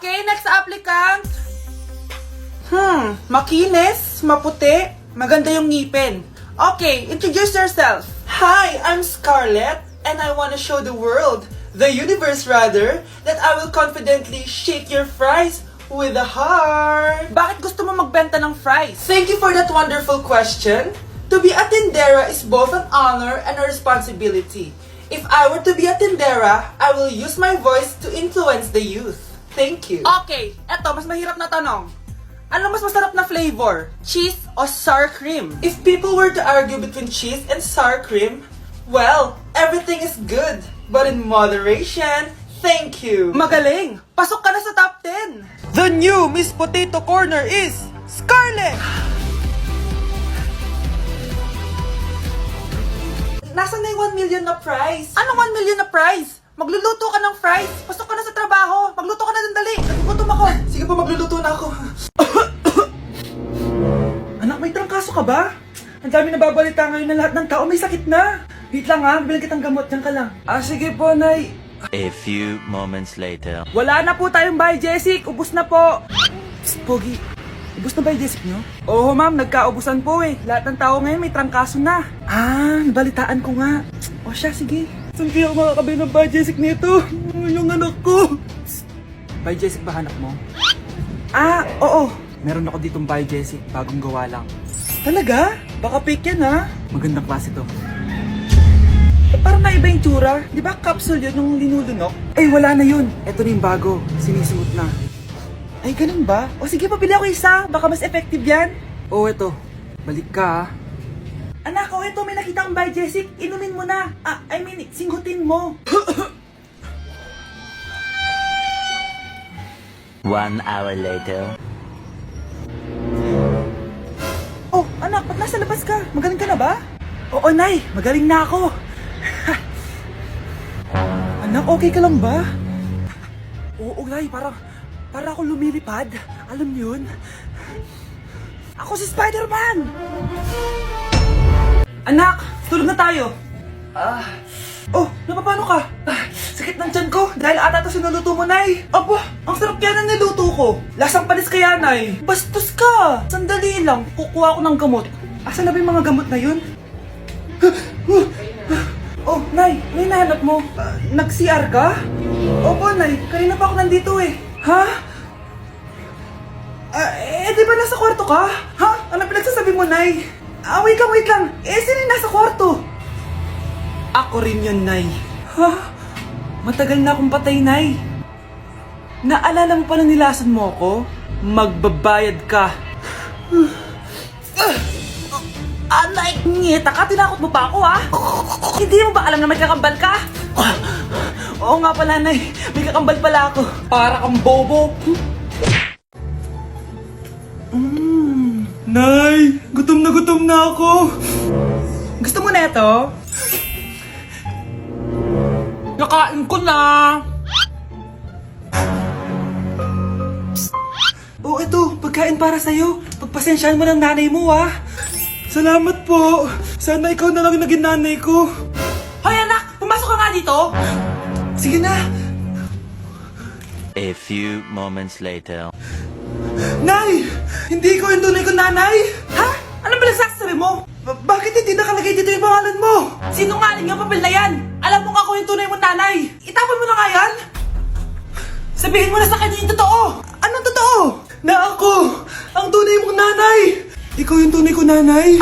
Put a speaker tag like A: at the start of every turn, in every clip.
A: Okay, next applicant. Makinis, maputi, maganda yung ngipin. Okay, introduce yourself. Hi, I'm Scarlett, and I want to show the world, the universe rather, that I will confidently shake your fries with a heart. Bakit gusto mo magbenta ng fries? Thank you for that wonderful question. To be a tindera is both an honor and a responsibility. If I were to be a tindera, I will use my voice to influence the youth. Thank you. Okay, eto, mas mahirap na tanong. Ano mas masarap na flavor? Cheese o sour cream? If people were to argue between cheese and sour cream, well, everything is good, but in moderation. Thank you. Magaling! Pasok ka na sa top 10. The new Miss Potato Corner is Scarlett! Nasaan na yung 1 million na prize? Anong 1 million na prize? Magluluto ka ng fries. Pasok ka na sa trabaho. Magluto ka na ng dali. Nagugutom ako. Sige po, magluluto na ako. Anak, may trangkaso ka ba? Ang dami nababalita ngayon na lahat ng tao may sakit na. Wait lang ha, bibilang kitang gamot. Diyan ka lang. Sige po, Nay.
B: A few moments later.
A: Wala na po tayong Bay Jessic. Ubus na po. Psst, Pogi. Ubus na Bay Jessic nyo? Oo, ma'am. Nagkaubusan po eh. Lahat ng tao ngayon may trangkaso na. Nabalitaan ko nga. O siya, sige. Saan kaya ako makakabili ng Bay Jessic nito? Yung anak ko. Psst. Bay Jessic ba hanap mo? Oo. Meron ako ditong Bay Jessic. Bagong gawa lang. Talaga? Baka fake yan ha? Magandang klase to. Parang naiba yung tsura. Di ba capsule yun nung linulunok? Wala na yun. Ito na yung bago. Sinisuot na. Ay, ganun ba? O sige, pabili ako isa. Baka mas effective yan. Eto. Balik ka ha. Anak, ito. May nakita kang Bay Jessic. Inumin mo na. Singhutin mo.
B: 1 hour later.
A: Anak, ba't nasa labas ka? Magaling ka na ba? Oo, Nay. Magaling na ako. Anak, okay ka lang ba? Oo, Nay. Para ako lumilipad. Alam niyo yun? Ako si Spider-Man! Anak, tulog na tayo. Napapano ka? Sakit ng tiyan ko dahil ata ito sinuluto mo, Nay. Aba, ang sarap kaya na niluto ko. Lasang panis kaya, Nay. Bastos ka. Sandali lang, kukuha ko ng gamot. Asan na ba yung mga gamot na yun? Nay, may nahanap mo. Nag-CR ka? Opo, Nay. Kanina pa ako nandito eh. Ha? Di ba nasa kwarto ka? Ha? Ano pinagsasabi mo, Nay? Wait lang. Sino yung nasa kwarto? Ako rin yun, Nay. Ha? Matagal na akong patay, Nay. Naalala mo pa na nilasan mo ako? Magbabayad ka. Nay, ngita ka, tinakot mo pa ako, ha? Hindi mo ba alam na may kakambal ka? Oo nga pala, Nay. May kakambal pala ako. Para kang bobo. Nay, gutom na ako. Gusto mo na ito? Nakain ko na. Ito, pagkain para sa'yo. Pagpasensyahan mo ng nanay mo, ha? Salamat po. Sana ikaw na lang naging nanay ko. Hoy, anak! Pumasok ka nga dito! Sige na.
B: A few moments later.
A: Nay! Hindi ko yung tunay kong nanay! Ha? Ano ba nagsasabi mo? Bakit hindi nakalagay dito yung pangalan mo? Sinungaling ang papel na yan! Alam mo nga ako yung tunay mong nanay! Itapon mo na nga yan! Sabihin mo na sa kanya yung totoo! Anong totoo? Na ako! Ang tunay mong nanay! Ikaw yung tunay ko nanay!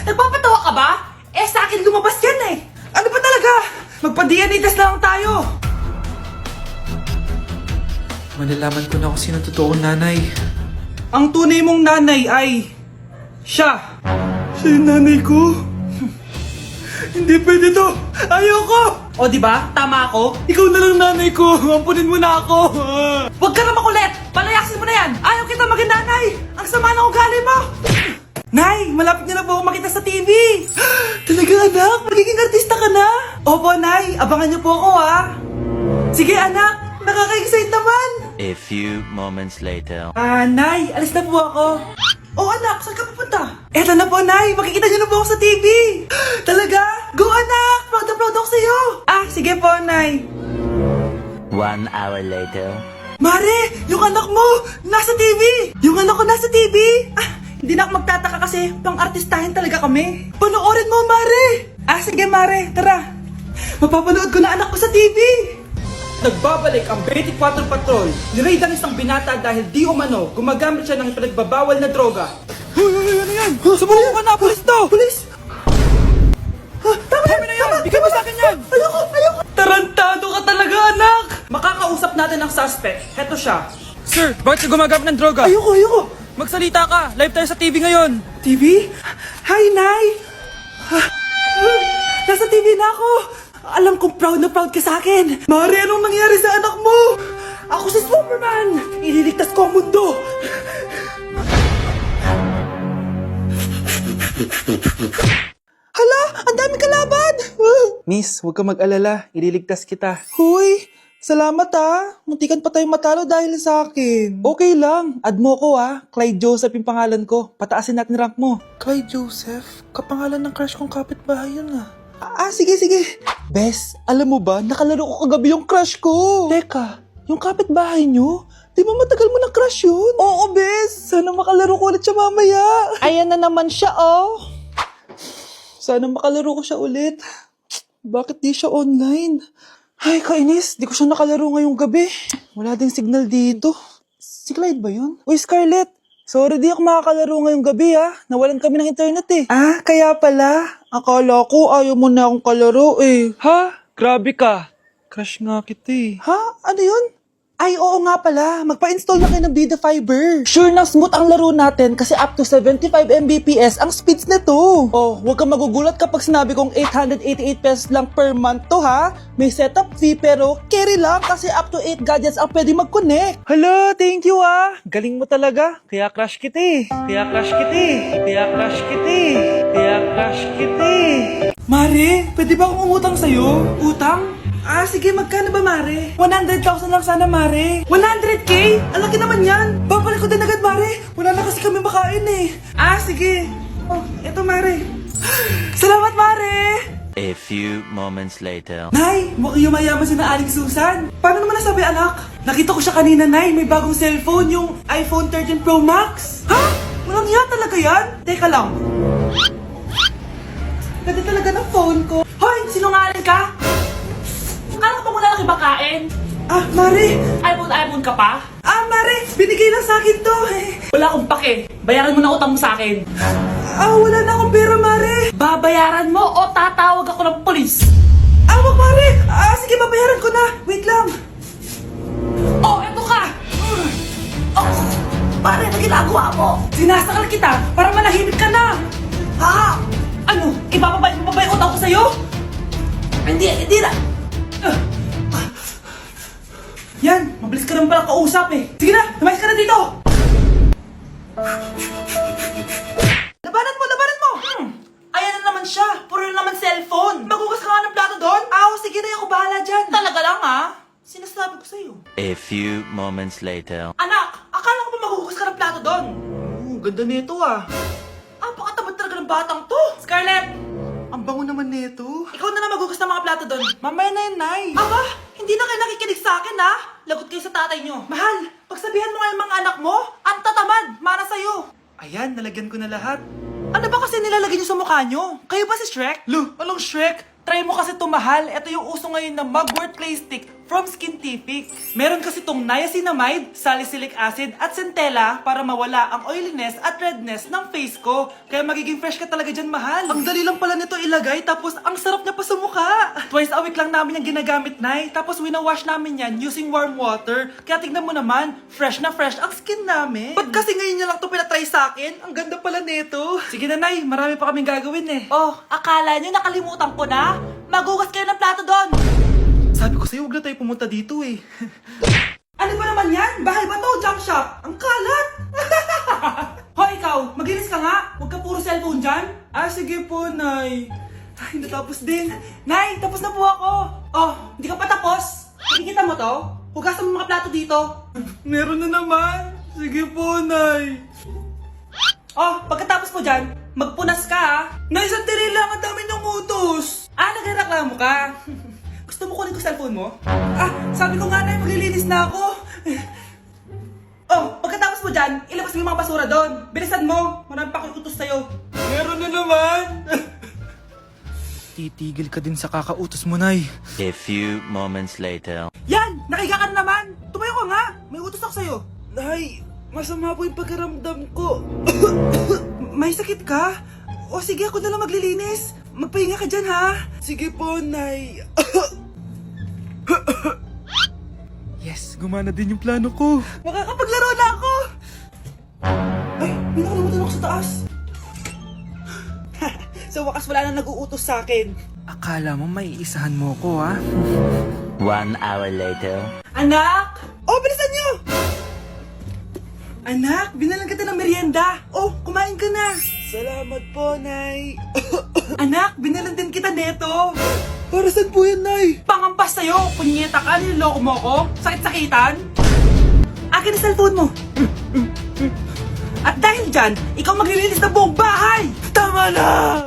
A: Nagpapatawa ka ba? Sa akin lumabas yan eh! Ano ba talaga? Magpa-DNA test na lang tayo! Malalaman ko na kung sino totoong nanay. Ang tunay mong nanay ay... siya! Siya yung nanay ko? Hindi pwede to! Ayoko! O diba? Tama ako? Ikaw na lang nanay ko! Ampunin mo na ako! Huwag ka na makulit! Palayasin mo na yan! Ayaw kita maging nanay! Ang sama ng ugali mo! Nay! Malapit niyo na po ako makita sa TV! Talaga anak? Magiging artista ka na? Opo, Nay! Abangan niyo po ako, ha? Sige, anak! Nakaka-excite naman!
B: A few moments later.
A: Nay! Alis na po ako! Anak! Saan ka pupunta? Eto na po, Nay! Makikita niyo na po ako sa TV! Talaga? Go, anak! Proud na proud ako sa'yo! Sige po, Nay!
B: 1 hour later.
A: Mare, yung anak mo, nasa TV! Yung anak ko nasa TV! Hindi na ako magtataka kasi pang-artistahin talaga kami. Panoorin mo, Mare! Sige, Mare, tara. Mapapanood ko na anak ko sa TV! Nagbabalik ang 24 Patrol. Niraid ang isang binata dahil di umano gumagamit siya ng pinagbabawal na droga. Ano yan? Sumuko ka na, pulis to! Pulis! Tama na yan! Bigay mo sa akin yan! Ayoko! Tarantado ka talaga, anak! Makakausap natin ang suspect. Heto siya.
C: Sir, bakit ka gumagamit ng droga?
A: Ayoko!
C: Magsalita ka! Live tayo sa TV ngayon!
A: TV? Hi, Nay! Nasa TV na ako! Alam kong proud na proud ka sa akin! Mare, anong nangyari sa anak mo? Ako si Superman! Ililigtas ko ang mundo! Hala! Ang dami kalaban! Miss, huwag ka mag-alala. Ililigtas kita. Huy! Salamat muntikan pa tayong matalo dahil sa akin. Okay lang. Add mo ko Clyde Joseph yung pangalan ko. Pataasin natin rank mo. Clyde Joseph? Kapangalan ng crush kong kapitbahay yun sige. Bes, alam mo ba, nakalaro ko kagabi yung crush ko. Teka, yung kapitbahay nyo? Di ba matagal mo na crush yun? Oo, Bes. Sana makalaro ko ulit siya mamaya. Ayan na naman siya, Sana makalaro ko siya ulit. Bakit di siya online? Ay, kainis. Di ko siya nakalaro ngayong gabi. Wala ding signal dito. Si Clyde ba yun? Uy, Scarlett. Sorry, di ako makakalaro ngayong gabi, Nawalan kami ng internet, kaya pala. Akala ko ayaw mo na akong kalaro,
C: Ha? Grabe ka! Crush nga kita
A: Ha? Ano yun? Ay, oo nga pala. Magpa-install na kayo ng Vida Fiber. Sure na smooth ang laro natin kasi up to 75 Mbps ang speeds nito. Oh, huwag kang magugulat kapag sinabi kong 888 pesos lang per month to, May setup fee pero carry lang kasi up to 8 gadgets ang pwede mag-connect.
C: Hala, thank you Galing mo talaga. Kaya crush kita
A: Mare, pwede ba akong umutang sa'yo? Utang? Sige, magkano ba, Mare? 100,000 lang sana, Mare. 100K? Ang laki naman yan. Babalik ko din agad, Mare. Wala na kasi kami makain, sige. Oh, eto, Mare. Salamat, Mare!
B: A few moments later.
A: Nay, mukhang yumayaman si na Aling Susan. Paano naman nasabi, anak? Nakita ko siya kanina, Nay. May bagong cellphone, yung iPhone 13 Pro Max. Ha? Walang iya talaga yan? Teka lang. Ganda talaga ng phone ko. Hoy, sinungaling ka?
D: Akala ko pa muna lang ibakain.
A: Mare.
D: iPhone ka pa?
A: Mare, binigay lang sa akin to.
D: Wala akong pake. Bayaran mo na utang mo sa akin.
A: Wala na akong pera, Mare.
D: Babayaran mo o tatawag ako ng polis?
A: Wag, Mare. Sige, babayaran ko na. Wait lang.
D: Oh, eto ka! Pare, na ginagawa mo?
A: Sinasakal kita para manahimik ka na.
D: Ano? Ibababay mo ba yung utang ko sa'yo? Hindi na.
A: Yan, mabilis ka naman pala kausap Sige na, lumayas ka na dito. Labanan mo! Ayan na naman siya. Puro na naman cellphone. Magugas ka nga ng plato doon? Sige na, ako bahala dyan.
D: Talaga lang
A: Sinasabi ko sa'yo.
B: A few moments later.
A: Anak, akala ko ba magugas ka ng plato doon? Ganda nito Napakatamad talaga ng batang to. Scarlett! Ang bango naman nito. Ikaw na lang magugas ng mga plato doon. Mamaya na yan, Nay. Hindi na kayo nakikinig sa akin, Lagot kayo sa tatay nyo. Mahal, pagsabihan mo nga yung mga anak mo, ang tatamad, para sa'yo. Ayan, nalagyan ko na lahat. Ano ba kasi nilalagay nyo sa mukha nyo? Kayo ba si Shrek? Lu, anong Shrek? Try mo kasi mahal. Ito yung uso ngayon na Mugwort Clay Stick from Skintific. Meron kasi itong niacinamide, salicylic acid at centella para mawala ang oiliness at redness ng face ko. Kaya magiging fresh ka talaga dyan, mahal. Ang dali lang pala nito ilagay tapos ang sarap niya pa sa mukha. Twice a week lang namin yung ginagamit, Nay. Tapos winawash namin yan using warm water. Kaya tignan mo naman, fresh na fresh ang skin namin. Ba't kasi ngayon niya lang ito pinatry sa akin? Ang ganda pala nito. Sige na, Nay. Marami pa kaming gagawin
D: Oh, akala nyo nakalimutan ko na? Magugas kayo ng plato doon.
A: Sabi ko sa'yo, huwag na tayo pumunta dito Ano ba naman yan? Bahay ba to? Junk shop? Ang kalat! Hoy, ikaw! Maglinis ka nga! Huwag ka puro cellphone dyan! Sige po, Nay. Ay, natapos din. Nay, tapos na po ako! Oh, hindi ka pa tapos? Nakikita mo to? Hugasan mo mga plato dito. Meron na naman. Sige po, Nay. Oh, pagkatapos mo dyan, magpunas ka Nay, sandali lang, ang dami ng utos. Nagreklamo ka? Gusto mo kunin ko cellphone mo? Sabi ko nga, Nay, maglilinis na ako.
D: Oh, pagkatapos mo dyan, ilabas mo yung mga basura doon. Bilisan mo, marami pa akong utos sa'yo.
A: Meron na naman! Titigil ka din sa kakautos mo, Nay.
B: A few moments later.
D: Yan! Nakiga ka na naman! Tumayo ka nga! May utos ako sa'yo.
A: Nay, masama po yung pagkaramdam ko.
D: May sakit ka? O sige, ako na lang maglilinis. Magpahinga ka dyan, ha?
A: Sige po, Nay. Yes, gumana din yung plano ko.
D: Makakapaglaro na ako! Ay, may nakalimutan ako sa taas. Sa wakas wala na nag-uutos sa akin.
A: Akala mo may isahan mo ko, ha?
B: 1 hour later.
D: Anak! Oh, bilisan niyo! Anak, binalan kita ng merienda. Oh, kumain ka na.
A: Salamat po, Nay.
D: Anak, binalan din kita neto.
A: Para saan po yan, Nay?
D: Pangampas sa'yo, punyeta ka, niloloko mo ko. Sakit-sakitan. Akin ang cellphone mo. At dahil dyan, ikaw maglilinis ng buong bahay.
A: Tama na!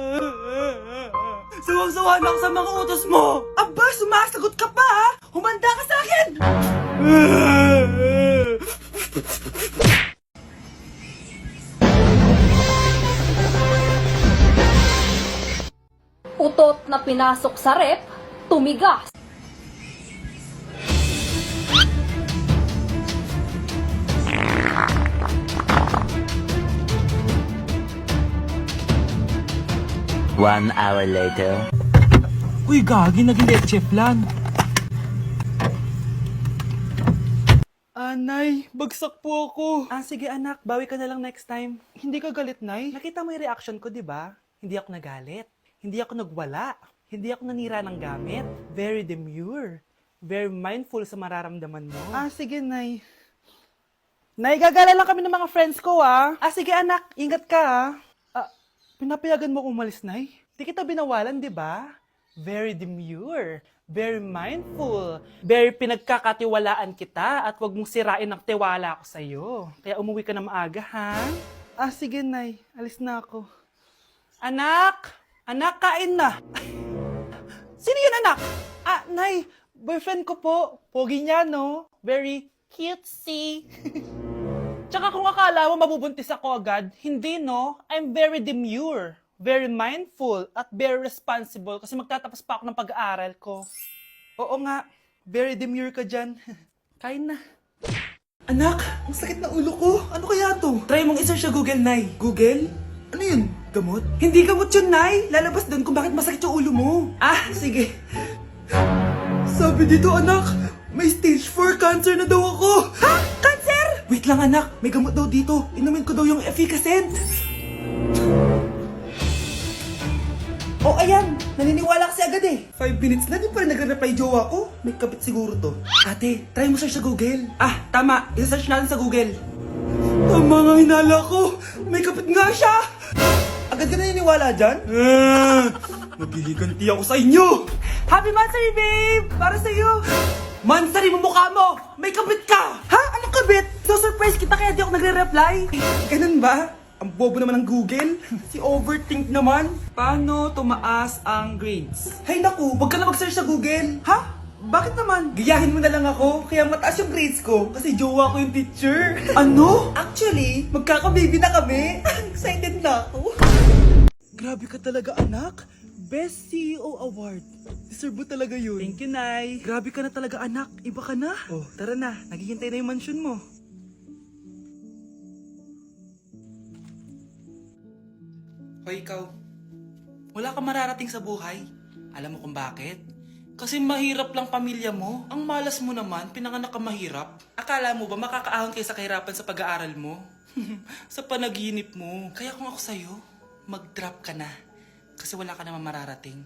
D: Sawang-sawa na ako sa mga utos mo. Aba, sumasagot ka pa, ha? Humanda ka sa akin.
E: Utot na pinasok sa rep, tumigas.
B: One hour later.
C: Uy, gagi, naging leche flan.
A: Nay, bagsak po ako.
D: Sige anak, bawi ka na lang next time.
A: Hindi ka galit, Nay?
D: Nakita mo yung reaction ko, di ba? Hindi ako nagalit. Hindi ako nagwala. Hindi ako nanira ng gamit. Very demure. Very mindful sa mararamdaman mo.
A: Sige, Nay.
D: Nay, gagala lang kami ng mga friends ko, ah. Sige anak, ingat ka,
A: Pinapayagan mo kong umalis, Nay?
D: Di kita binawalan, di ba? Very demure. Very mindful. Very pinagkakatiwalaan kita at wag mong sirain ang tiwala ko sa'yo. Kaya umuwi ka na maaga, ha?
A: Sige, Nay. Alis na ako.
D: Anak! Anak, kain na! Sino yun, anak?
A: Nay, boyfriend ko po. Pogi niya, no?
D: Very cutesy. Tsaka kung akala mo mabubuntis ako agad, hindi, no? I'm very demure, very mindful, at very responsible kasi magtatapos pa ako ng pag-aaral ko.
A: Oo nga. Very demure ka dyan.
D: Kain na.
A: Anak, ang sakit na ulo ko. Ano kaya to?
D: Try mong i-search sa Google, Nay.
A: Google? Ano yun? Gamot?
D: Hindi gamot yun, Nay. Lalabas doon kung bakit masakit yung ulo mo.
A: Sige. Sabi dito, anak, may stage 4 cancer na daw ako.
D: Ha? Cancer? Wait lang, anak. May gamot daw dito. Inumin ko daw yung efficacent. Oh, ayan. Naniniwala kasi agad eh.
A: 5 minutes na, di pa rin nagre-reply jowa ko. May kabit siguro to.
D: Ate, try mo search sa Google. Tama. I-search natin sa Google.
A: Tama nga hinala ko. May kapit nga siya. Agad ka naniniwala dyan? Maghihigante ako sa inyo.
D: Happy Mansari, babe! Para sa'yo. Mansari mo mukha mo! May kabit ka! Ha? Anong kabit? So surprise kita kaya di ako nagre-reply.
A: Ganun ba? Ang bobo naman ng Google.
D: Si overthink naman. Paano tumaas ang grades?
A: Hay naku, wag ka na mag-search sa Google.
D: Ha? Bakit naman?
A: Gayahin mo na lang ako, kaya mataas yung grades ko kasi jowa ko yung teacher.
D: Ano?
A: Actually, magkakababy na kami. Excited na ako. Grabe ka talaga, anak. Best CEO Award. Deserve mo talaga yun.
D: Thank you, Nay.
A: Grabe ka na talaga, anak. Iba ka na. Oh, tara na. Naghihintay na yung mansion mo.
D: Hoy, ikaw. Wala kang mararating sa buhay. Alam mo kung bakit? Kasi mahirap lang pamilya mo. Ang malas mo naman, pinanganak ka mahirap. Akala mo ba makakaahon kayo sa kahirapan sa pag-aaral mo? Sa panaginip mo. Kaya kung ako sa'yo, mag-drop ka na. Kasi wala ka naman mararating.